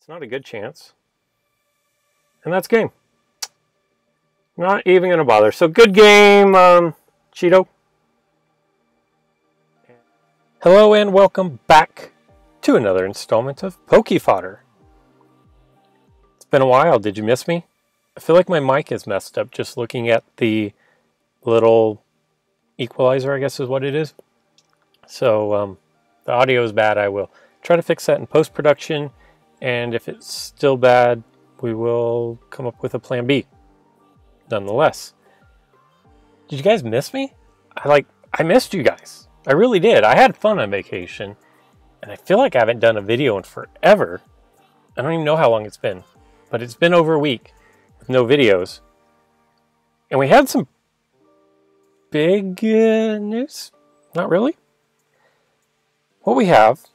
It's not a good chance. And that's game. Not even going to bother. So good game, Cheeto. Hello and welcome back to another installment of Poke Fodder. It's been a while. Did you miss me? I feel like my mic is messed up just looking at the little equalizer, I guess is what it is. So the audio is bad. I will try to fix that in post-production. And if it's still bad, we will come up with a plan B. Nonetheless. Did you guys miss me? I missed you guys. I really did. I had fun on vacation. And I feel like I haven't done a video in forever. I don't even know how long it's been. But it's been over a week with no videos. And we had some big news. Not really. What we have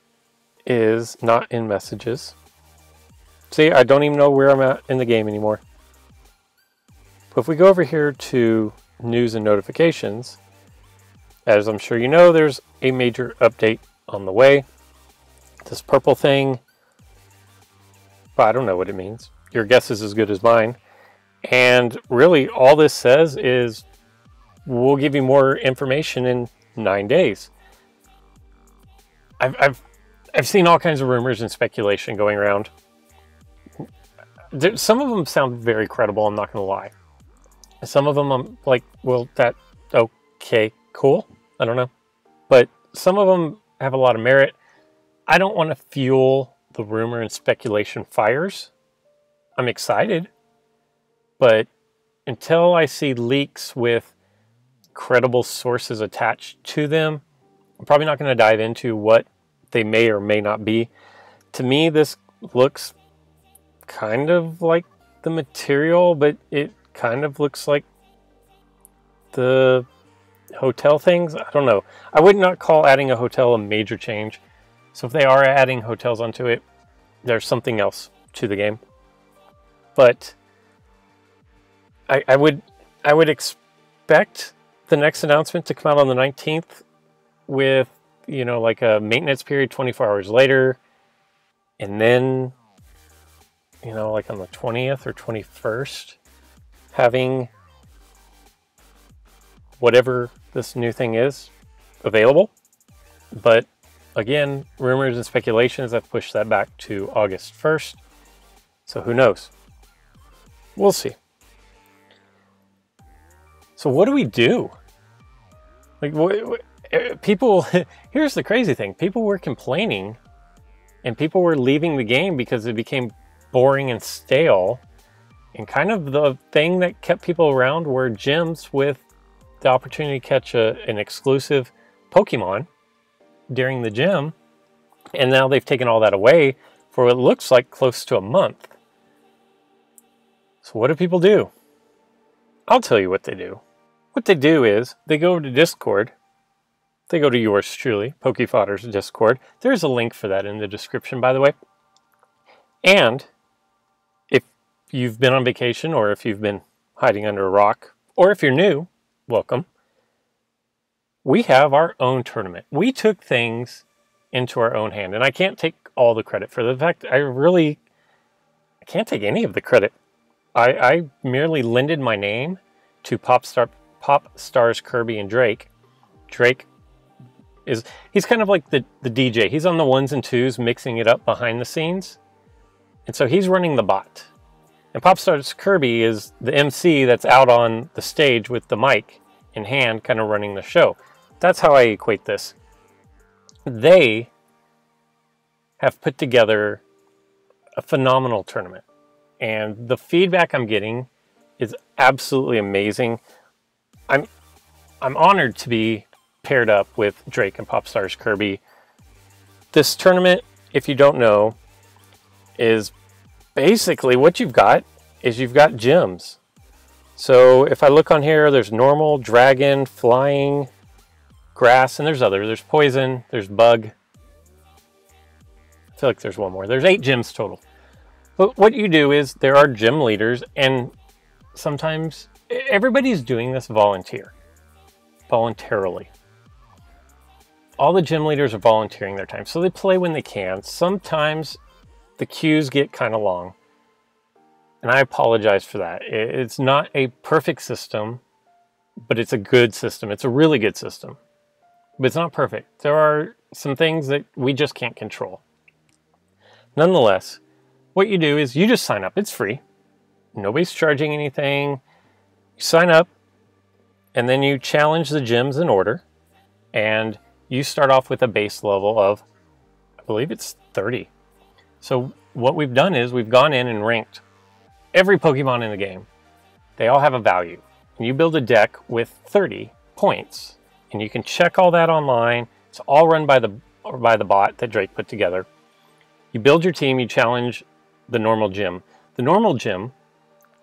is not in messages. See, I don't even know where I'm at in the game anymore. But if we go over here to news and notifications, as I'm sure you know, there's a major update on the way. This purple thing, but I don't know what it means. Your guess is as good as mine. And really, all this says is we'll give you more information in 9 days. I've seen all kinds of rumors and speculation going around. Some of them sound very credible, I'm not going to lie. Some of them I'm like, well, okay, cool. I don't know. But some of them have a lot of merit. I don't want to fuel the rumor and speculation fires. I'm excited. But until I see leaks with credible sources attached to them, I'm probably not going to dive into what they may or may not be. To me, this looks kind of like the material, but it kind of looks like the hotel things. I don't know. I would not call adding a hotel a major change. So if they are adding hotels onto it, there's something else to the game. But I would expect the next announcement to come out on the 19th with, you know, like a maintenance period 24 hours later. And then, you know, like on the 20th or 21st, having whatever this new thing is available. But again, rumors and speculations have pushed that back to August 1st. So who knows? We'll see. So what do we do? Like, people, here's the crazy thing. People were complaining and people were leaving the game because it became boring and stale. And kind of the thing that kept people around were gyms with the opportunity to catch an exclusive Pokemon during the gym. And now they've taken all that away for what looks like close to a month. So what do people do? I'll tell you what they do. What they do is they go to Discord. They go to yours truly, Poke Fodder's Discord. There's a link for that in the description, by the way. And if you've been on vacation, or if you've been hiding under a rock, or if you're new, welcome. We have our own tournament. We took things into our own hand, and I can't take all the credit for the fact. I can't take any of the credit. I merely lended my name to Pop Stars Kirby and Drake. Drake he's kind of like the DJ. He's on the ones and twos, mixing it up behind the scenes. And so he's running the bot. And Popstars Kirby is the MC that's out on the stage with the mic in hand, kind of running the show. That's how I equate this. They have put together a phenomenal tournament. And the feedback I'm getting is absolutely amazing. I'm honored to be paired up with Drake and Popstars Kirby. This tournament, if you don't know, is basically what you've got is you've got gyms. So if I look on here, there's normal, dragon, flying, grass, and there's other. There's poison, there's bug. I feel like there's one more. There's 8 gyms total. But what you do is there are gym leaders, and sometimes everybody's doing this voluntarily. All the gym leaders are volunteering their time, so they play when they can. Sometimes the queues get kind of long. And I apologize for that. It's not a perfect system, but it's a good system. It's a really good system. But it's not perfect. There are some things that we just can't control. Nonetheless, what you do is you just sign up. It's free. Nobody's charging anything. You sign up, and then you challenge the gyms in order. And you start off with a base level of, I believe it's 30. So what we've done is we've gone in and ranked every Pokemon in the game. They all have a value. And you build a deck with 30 points. And you can check all that online. It's all run by the bot that Drake put together. You build your team, you challenge the normal gym. The normal gym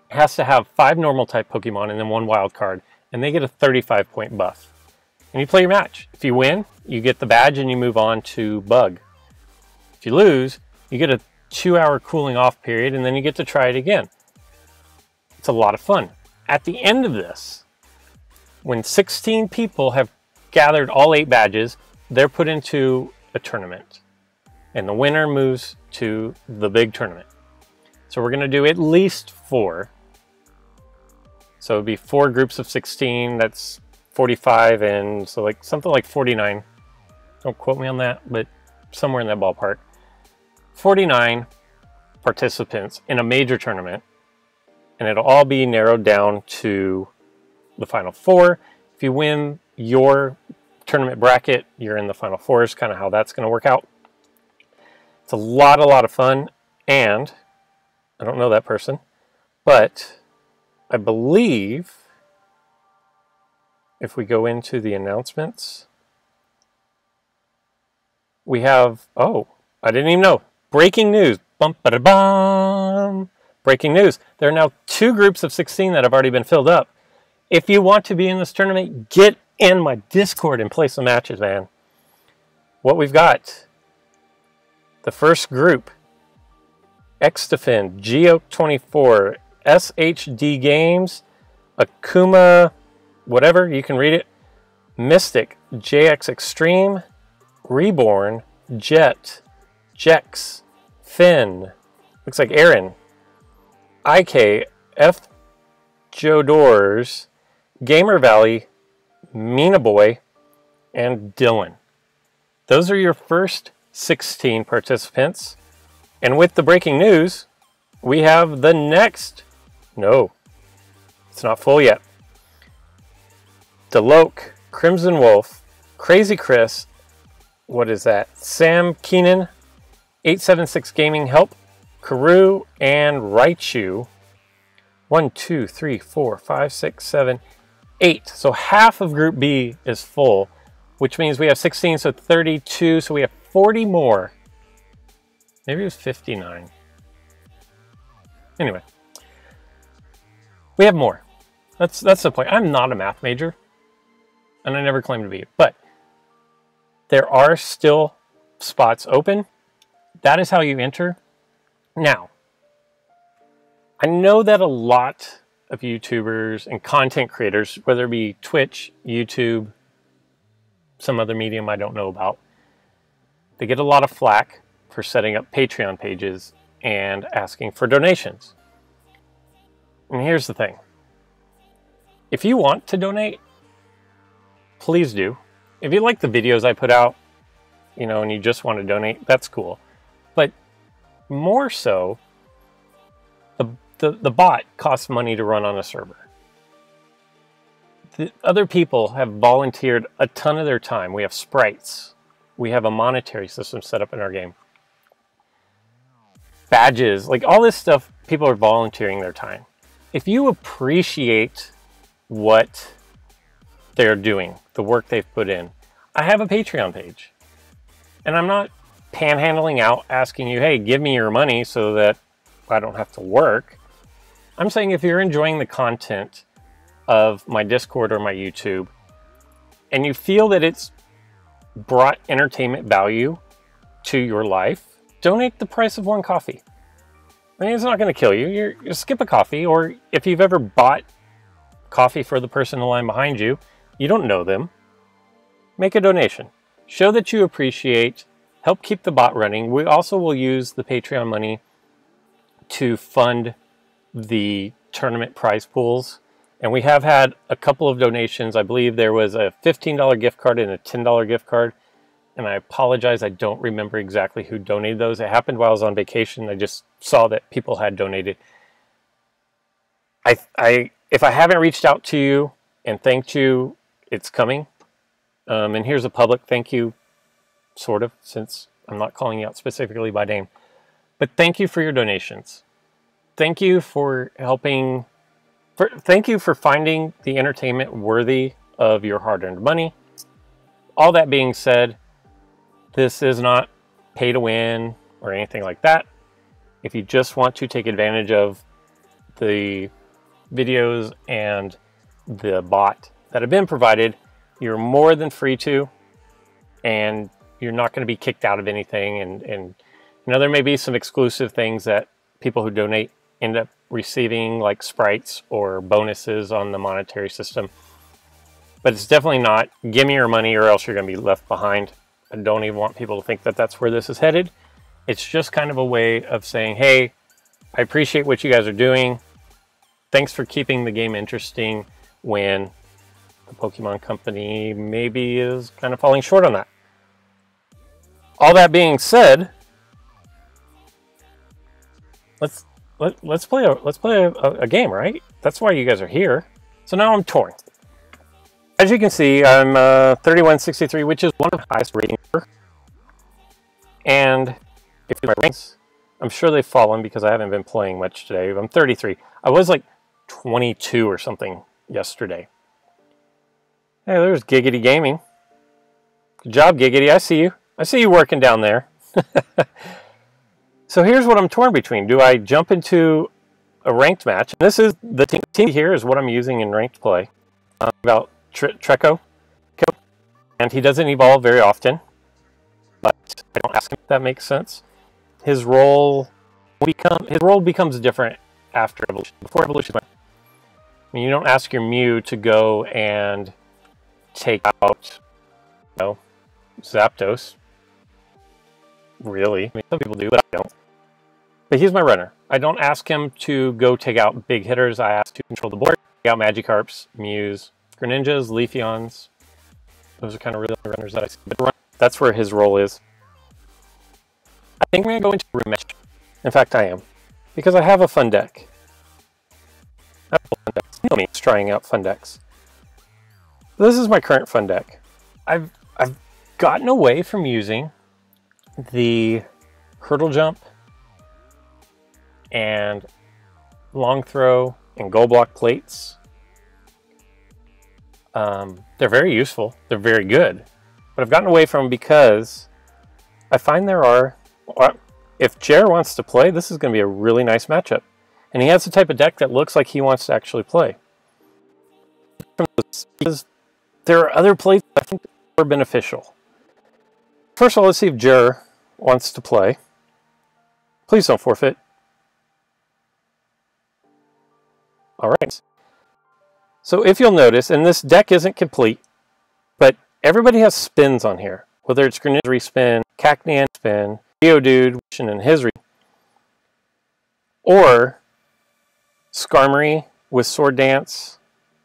has to have 5 normal type Pokemon and then 1 wild card. And they get a 35-point buff. And you play your match. If you win, you get the badge and you move on to Bug. If you lose, you get a 2-hour cooling off period and then you get to try it again. It's a lot of fun. At the end of this, when 16 people have gathered all 8 badges, they're put into a tournament. And the winner moves to the big tournament. So we're going to do at least 4. So it would be 4 groups of 16. That's 45 and so like something like 49. Don't quote me on that, but somewhere in that ballpark. 49 participants in a major tournament. And it'll all be narrowed down to the final 4. If you win your tournament bracket, you're in the final 4 is kind of how that's going to work out. It's a lot of fun. And I don't know that person, but I believe if we go into the announcements, we have, oh, I didn't even know. Breaking news. Bum, ba, da, bum. Breaking news. There are now 2 groups of 16 that have already been filled up. If you want to be in this tournament, get in my Discord and play some matches, man. What we've got. The first group. Xdefend, Geoke24, SHD Games, Akuma, whatever, you can read it. Mystic, JX Extreme, Reborn, Jet, Jex, Finn, looks like Aaron, IK, F. Jodors, Gamer Valley, Mina Boy, and Dylan. Those are your first 16 participants. And with the breaking news, we have the next. No, it's not full yet. Deloke, Crimson Wolf, Crazy Chris, what is that? Sam Keenan, 876 Gaming Help, Karu, and Raichu. 1, 2, 3, 4, 5, 6, 7, 8. So half of Group B is full, which means we have 16, so 32. So we have 40 more. Maybe it was 59. Anyway, we have more. That's the point. I'm not a math major, and I never claimed to be. But there are still spots open. That is how you enter. Now, I know that a lot of YouTubers and content creators, whether it be Twitch, YouTube, some other medium I don't know about, they get a lot of flack for setting up Patreon pages and asking for donations. And here's the thing. If you want to donate, please do. If you like the videos I put out, you know, and you just want to donate, that's cool. But more so, the bot costs money to run on a server. The other people have volunteered a ton of their time. We have sprites. We have a monetary system set up in our game. Badges, like all this stuff, people are volunteering their time. If you appreciate what they're doing, the work they've put in, I have a Patreon page. And I'm not panhandling out asking you, hey, give me your money so that I don't have to work. I'm saying if you're enjoying the content of my Discord or my YouTube, and you feel that it's brought entertainment value to your life, donate the price of 1 coffee. I mean, it's not going to kill you. You skip a coffee, or if you've ever bought coffee for the person in the line behind you, you don't know them, make a donation. Show that you appreciate help keep the bot running. We also will use the Patreon money to fund the tournament prize pools. And we have had a couple of donations. I believe there was a $15 gift card and a $10 gift card. And I apologize, I don't remember exactly who donated those. It happened while I was on vacation. I just saw that people had donated. If I haven't reached out to you and thanked you, it's coming. And here's a public thank you, sort of, since I'm not calling you out specifically by name. But thank you for your donations. Thank you for helping. Thank you for finding the entertainment worthy of your hard-earned money. All that being said, this is not pay to win or anything like that. If you just want to take advantage of the videos and the bot that have been provided, you're more than free to, and you're not going to be kicked out of anything. And you know, there may be some exclusive things that people who donate end up receiving, like sprites or bonuses on the monetary system. But it's definitely not, give me your money or else you're going to be left behind. I don't even want people to think that that's where this is headed. It's just kind of a way of saying, hey, I appreciate what you guys are doing. Thanks for keeping the game interesting when the Pokemon Company maybe is kind of falling short on that. All that being said, let's play a game, right? That's why you guys are here. So now I'm torn. As you can see, I'm 3163, which is one of the highest ratings. And if you my ranks, I'm sure they've fallen because I haven't been playing much today. I'm 33. I was like 22 or something yesterday. Hey, there's Giggity Gaming. Good job, Giggity. I see you. I see you working down there. So here's what I'm torn between. Do I jump into a ranked match? And this is the team here is what I'm using in ranked play. About Treco, and he doesn't evolve very often, but I don't ask him if that makes sense. His role becomes different after evolution. Before evolution, I mean, you don't ask your Mew to go and take out, you know, Zapdos. Really, I mean, some people do, but I don't. But he's my runner. I don't ask him to go take out big hitters. I ask to control the board, take out Magikarps, Mews, Greninjas, Leafeons. Those are kind of really the runners that I see. But that's where his role is. I think I'm going to go into rematch. In fact, I am. Because I have a fun deck. I have fun decks. You know me, it's trying out fun decks. This is my current fun deck. I've gotten away from using the hurdle jump and long throw and goal block plates. They're very useful. They're very good. But I've gotten away from them because I find there are... If Jer wants to play, this is going to be a really nice matchup. And he has the type of deck that looks like he wants to actually play. Because there are other plays that I think are beneficial. First of all, let's see if Jer wants to play. Please don't forfeit. All right. So if you'll notice, and this deck isn't complete, but everybody has spins on here. Whether it's Greninja spin, Cacnea spin, Geodude and his or Skarmory with Sword Dance,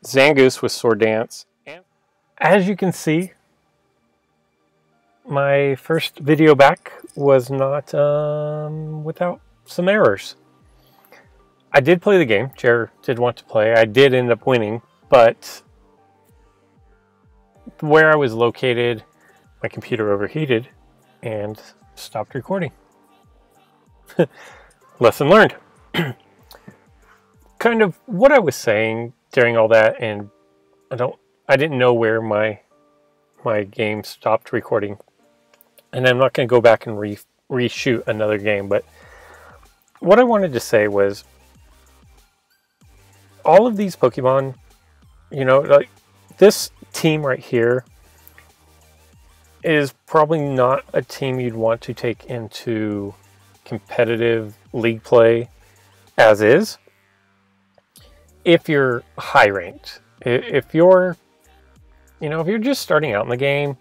Zangoose with Sword Dance. As you can see, my first video back was not without some errors. I did play the game. Jer did want to play. I did end up winning, but where I was located, my computer overheated and stopped recording. Lesson learned. Kind of what I was saying during all that, and I didn't know where my game stopped recording, and I'm not going to go back and reshoot another game. But what I wanted to say was, all of these Pokemon, you know, like this team right here is probably not a team you'd want to take into competitive league play as is. If you're high ranked, if you're, you know, if you're just starting out in the game,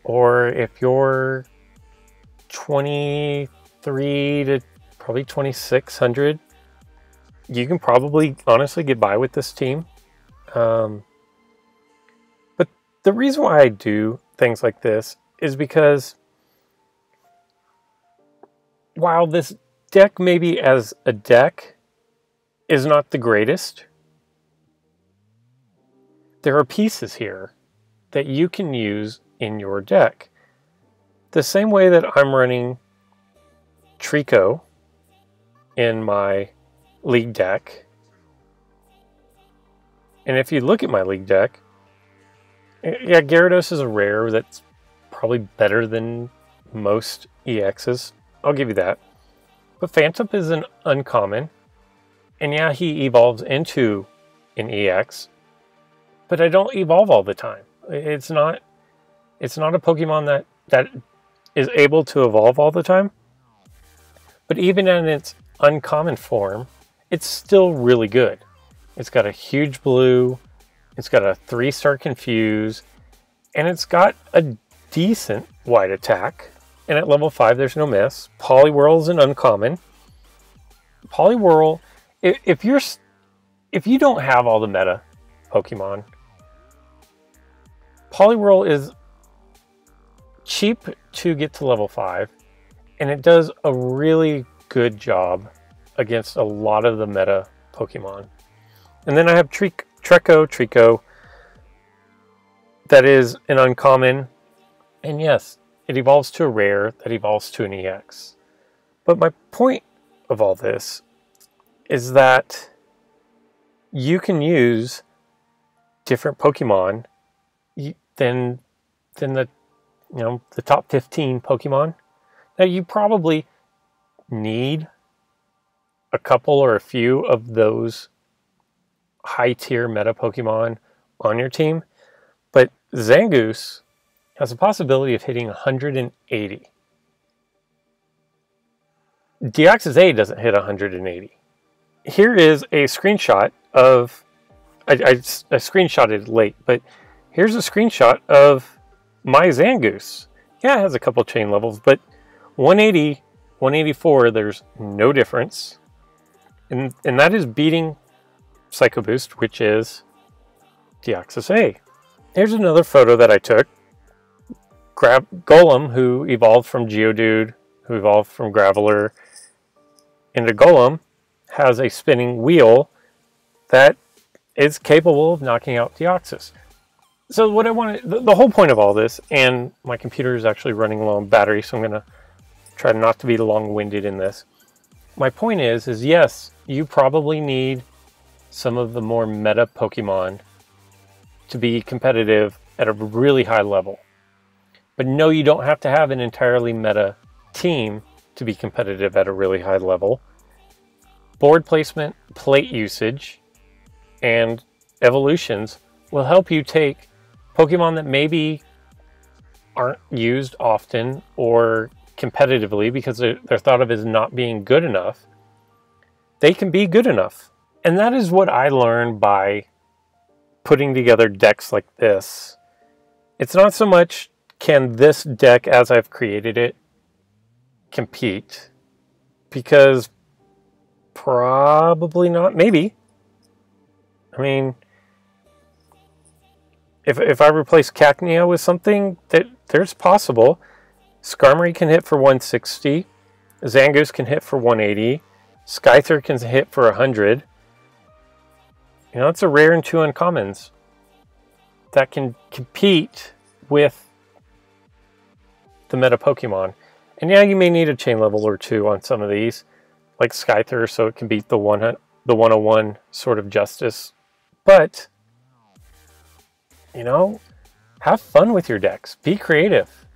or if you're 23 to probably 2600. You can probably honestly get by with this team. But the reason why I do things like this is because while this deck maybe as a deck is not the greatest, there are pieces here that you can use in your deck. The same way that I'm running Trico in my league deck. And if you look at my league deck, yeah, Gyarados is a rare that's probably better than most EXs. I'll give you that. But Phantom is an uncommon. And yeah, he evolves into an EX. But I don't evolve all the time. It's not a Pokemon that is able to evolve all the time. But even in its uncommon form, it's still really good. It's got a huge blue, it's got a 3-star Confuse, and it's got a decent wide attack. And at level 5, there's no miss. Poliwhirl is an uncommon. Poliwhirl, if you don't have all the meta Pokemon, Poliwhirl is cheap to get to level 5, and it does a really good job against a lot of the meta Pokemon. And then I have Trico, that is an uncommon, and yes, it evolves to a rare that evolves to an EX. But my point of all this is that you can use different Pokemon than the top 15 Pokemon. Now you probably need a couple or a few of those high tier meta Pokemon on your team, but Zangoose has a possibility of hitting 180. Deoxys A doesn't hit 180. Here is a screenshot of, I screenshotted late, but here's a screenshot of my Zangoose. Yeah, it has a couple chain levels, but 180, 184, there's no difference. And that is beating Psycho Boost, which is Deoxys A. Here's another photo that I took. Golem, who evolved from Geodude, who evolved from Graveler into Golem, has a spinning wheel that is capable of knocking out Deoxys. So what I wanted, the whole point of all this, and my computer is actually running low on battery, so I'm going to try not to be long-winded in this. My point is yes, you probably need some of the more meta Pokemon to be competitive at a really high level. But no, you don't have to have an entirely meta team to be competitive at a really high level. Board placement, plate usage, and evolutions will help you take Pokemon that maybe aren't used often or competitively because they're thought of as not being good enough. They can be good enough. And that is what I learned by putting together decks like this. It's not so much can this deck as I've created it compete, because probably not. Maybe. I mean, if I replace Cacnea with something, there's possible. Skarmory can hit for 160. Zangoose can hit for 180. Skyther can hit for 100. You know, it's a rare and 2 uncommons that can compete with the meta Pokemon. And yeah, you may need a chain level or 2 on some of these, like Skyther, so it can beat the 101 sort of justice. But, you know, have fun with your decks. Be creative.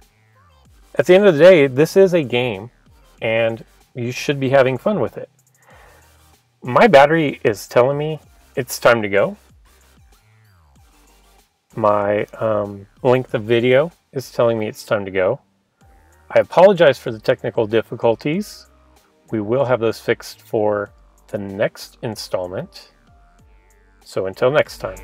At the end of the day, this is a game, and you should be having fun with it. My battery is telling me it's time to go. My length of video is telling me it's time to go. I apologize for the technical difficulties. We will have those fixed for the next installment. So until next time.